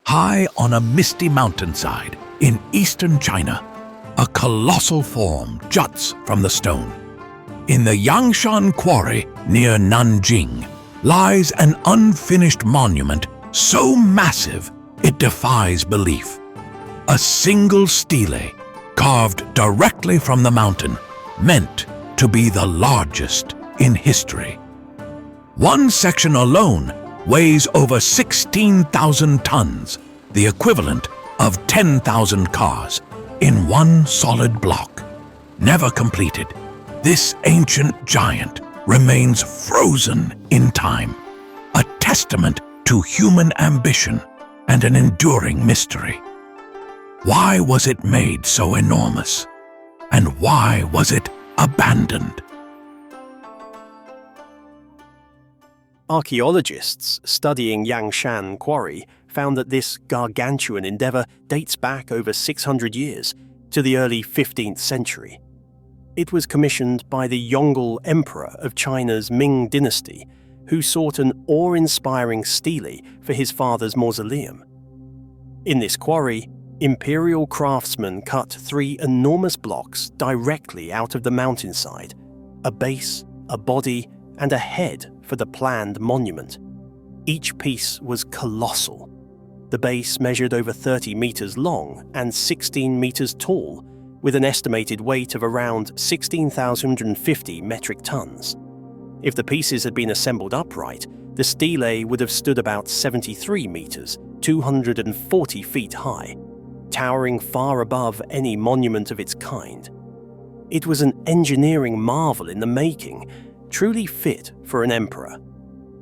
High on a misty mountainside in eastern China, a colossal form juts from the stone. In the Yangshan Quarry near Nanjing lies an unfinished monument so massive it defies belief. A single stele carved directly from the mountain, meant to be the largest in history. One section alone weighs over 16,000 tons, the equivalent of 10,000 cars, in one solid block. Never completed, this ancient giant remains frozen in time, a testament to human ambition and an enduring mystery. Why was it made so enormous? And why was it abandoned? Archaeologists studying Yangshan Quarry found that this gargantuan endeavour dates back over 600 years, to the early 15th century. It was commissioned by the Yongle Emperor of China's Ming dynasty, who sought an awe-inspiring stele for his father's mausoleum. In this quarry, imperial craftsmen cut 3 enormous blocks directly out of the mountainside, a base, a body, and a head for the planned monument. Each piece was colossal. The base measured over 30 meters long and 16 meters tall, with an estimated weight of around 16,050 metric tons. If the pieces had been assembled upright, the stele would have stood about 73 meters, 240 feet high, towering far above any monument of its kind. It was an engineering marvel in the making, truly fit for an emperor.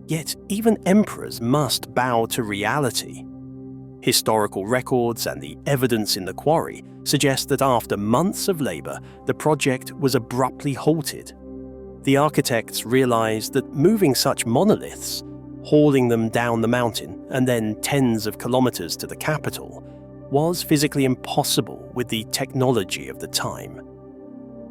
Yet even emperors must bow to reality. Historical records and the evidence in the quarry suggest that after months of labour, the project was abruptly halted. The architects realised that moving such monoliths, hauling them down the mountain and then tens of kilometres to the capital, was physically impossible with the technology of the time.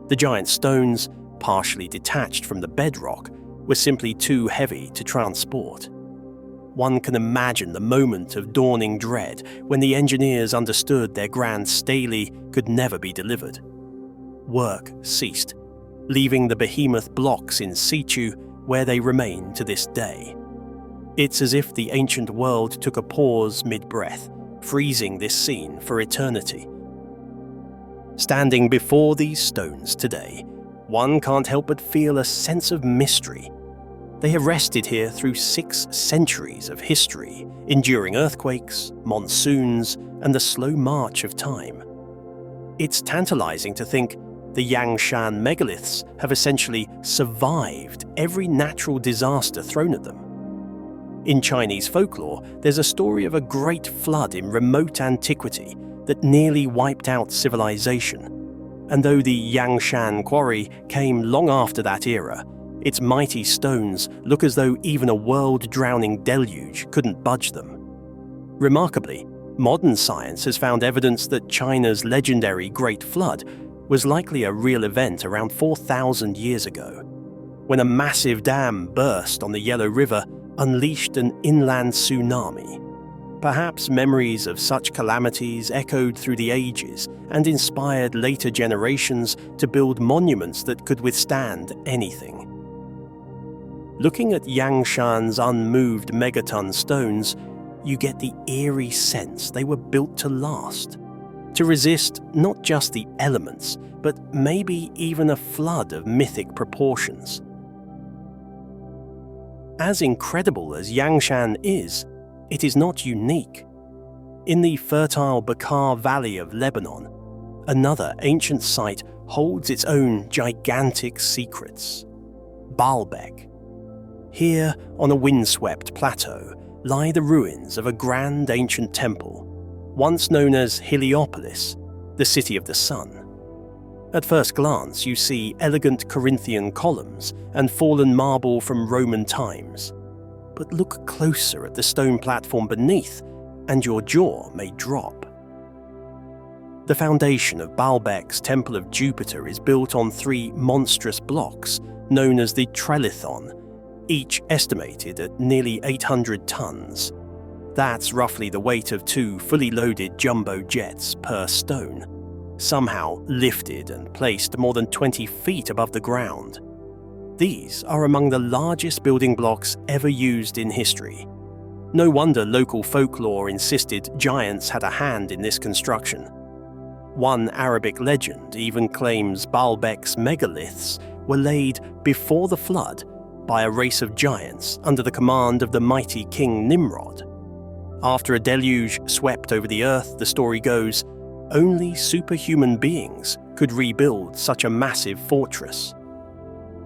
The giant stones, partially detached from the bedrock, were simply too heavy to transport. One can imagine the moment of dawning dread when the engineers understood their grand stele could never be delivered. Work ceased, leaving the behemoth blocks in situ where they remain to this day. It's as if the ancient world took a pause mid-breath, freezing this scene for eternity. Standing before these stones today, one can't help but feel a sense of mystery. They have rested here through 6 centuries of history, enduring earthquakes, monsoons, and the slow march of time. It's tantalizing to think the Yangshan megaliths have essentially survived every natural disaster thrown at them. In Chinese folklore, there's a story of a great flood in remote antiquity that nearly wiped out civilization. And though the Yangshan Quarry came long after that era, its mighty stones look as though even a world-drowning deluge couldn't budge them. Remarkably, modern science has found evidence that China's legendary Great Flood was likely a real event around 4,000 years ago, when a massive dam burst on the Yellow River unleashed an inland tsunami. Perhaps memories of such calamities echoed through the ages and inspired later generations to build monuments that could withstand anything. Looking at Yangshan's unmoved megaton stones, you get the eerie sense they were built to last, to resist not just the elements, but maybe even a flood of mythic proportions. As incredible as Yangshan is, it is not unique. In the fertile Bekaa Valley of Lebanon, another ancient site holds its own gigantic secrets. Balbeck. Here, on a windswept plateau, lie the ruins of a grand ancient temple, once known as Heliopolis, the city of the sun. At first glance, you see elegant Corinthian columns and fallen marble from Roman times. But look closer at the stone platform beneath, and your jaw may drop. The foundation of Balbeck's Temple of Jupiter is built on 3 monstrous blocks known as the Trellithon, each estimated at nearly 800 tons. That's roughly the weight of 2 fully loaded jumbo jets per stone, somehow lifted and placed more than 20 feet above the ground. These are among the largest building blocks ever used in history. No wonder local folklore insisted giants had a hand in this construction. One Arabic legend even claims Balbeck's megaliths were laid before the flood by a race of giants under the command of the mighty King Nimrod. After a deluge swept over the earth, the story goes, only superhuman beings could rebuild such a massive fortress.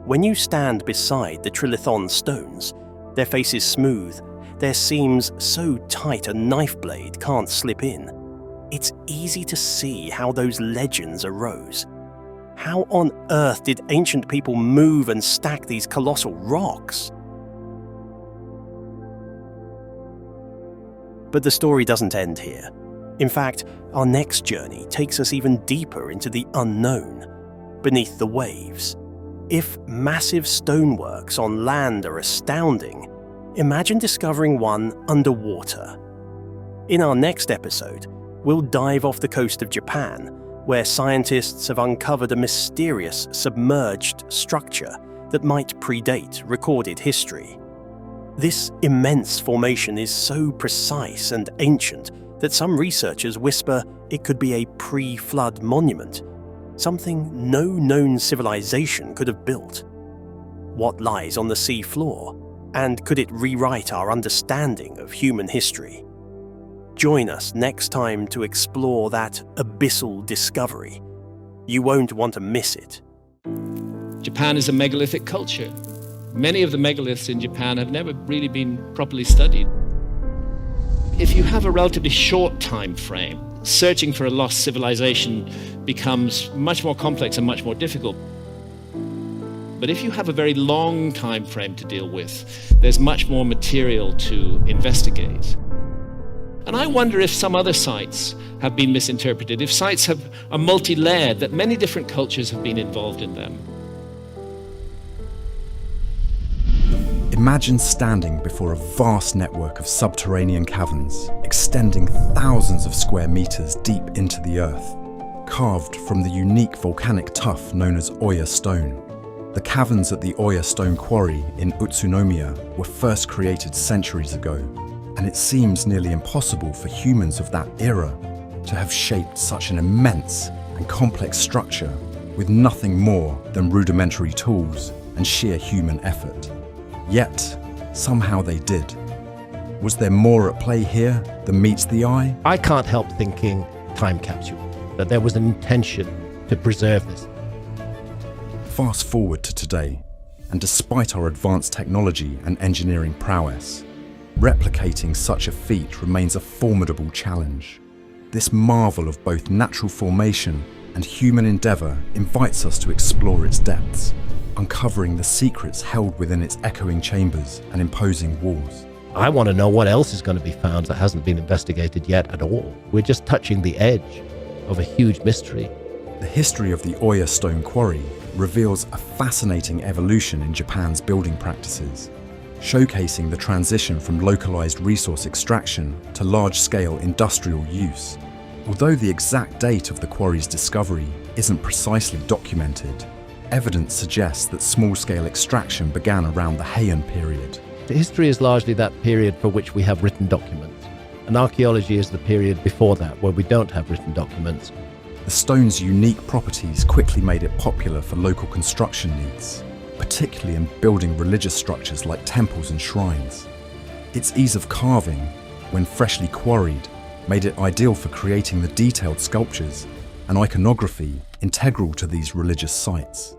When you stand beside the trilithon stones, their faces smooth, their seams so tight a knife blade can't slip in. It's easy to see how those legends arose. How on earth did ancient people move and stack these colossal rocks? But the story doesn't end here. In fact, our next journey takes us even deeper into the unknown, beneath the waves. If massive stoneworks on land are astounding, imagine discovering one underwater. In our next episode, we'll dive off the coast of Japan, where scientists have uncovered a mysterious submerged structure that might predate recorded history. This immense formation is so precise and ancient that some researchers whisper it could be a pre-flood monument, something no known civilization could have built. What lies on the sea floor, and could it rewrite our understanding of human history? Join us next time to explore that abyssal discovery. You won't want to miss it. Japan is a megalithic culture. Many of the megaliths in Japan have never really been properly studied. If you have a relatively short time frame, searching for a lost civilization becomes much more complex and much more difficult. But if you have a very long time frame to deal with, there's much more material to investigate. And I wonder if some other sites have been misinterpreted, if sites are multi-layered, that many different cultures have been involved in them. Imagine standing before a vast network of subterranean caverns, extending thousands of square meters deep into the earth, carved from the unique volcanic tuff known as Oya stone. The caverns at the Oya Stone Quarry in Utsunomiya were first created centuries ago, and it seems nearly impossible for humans of that era to have shaped such an immense and complex structure with nothing more than rudimentary tools and sheer human effort. Yet, somehow they did. Was there more at play here than meets the eye? I can't help thinking time capsule, that there was an intention to preserve this. Fast forward to today, and despite our advanced technology and engineering prowess, replicating such a feat remains a formidable challenge. This marvel of both natural formation and human endeavour invites us to explore its depths, uncovering the secrets held within its echoing chambers and imposing walls. I want to know what else is going to be found that hasn't been investigated yet at all. We're just touching the edge of a huge mystery. The history of the Oya Stone Quarry reveals a fascinating evolution in Japan's building practices, showcasing the transition from localized resource extraction to large-scale industrial use. Although the exact date of the quarry's discovery isn't precisely documented, evidence suggests that small-scale extraction began around the Heian period. The history is largely that period for which we have written documents, and archaeology is the period before that where we don't have written documents. The stone's unique properties quickly made it popular for local construction needs, particularly in building religious structures like temples and shrines. Its ease of carving, when freshly quarried, made it ideal for creating the detailed sculptures and iconography integral to these religious sites.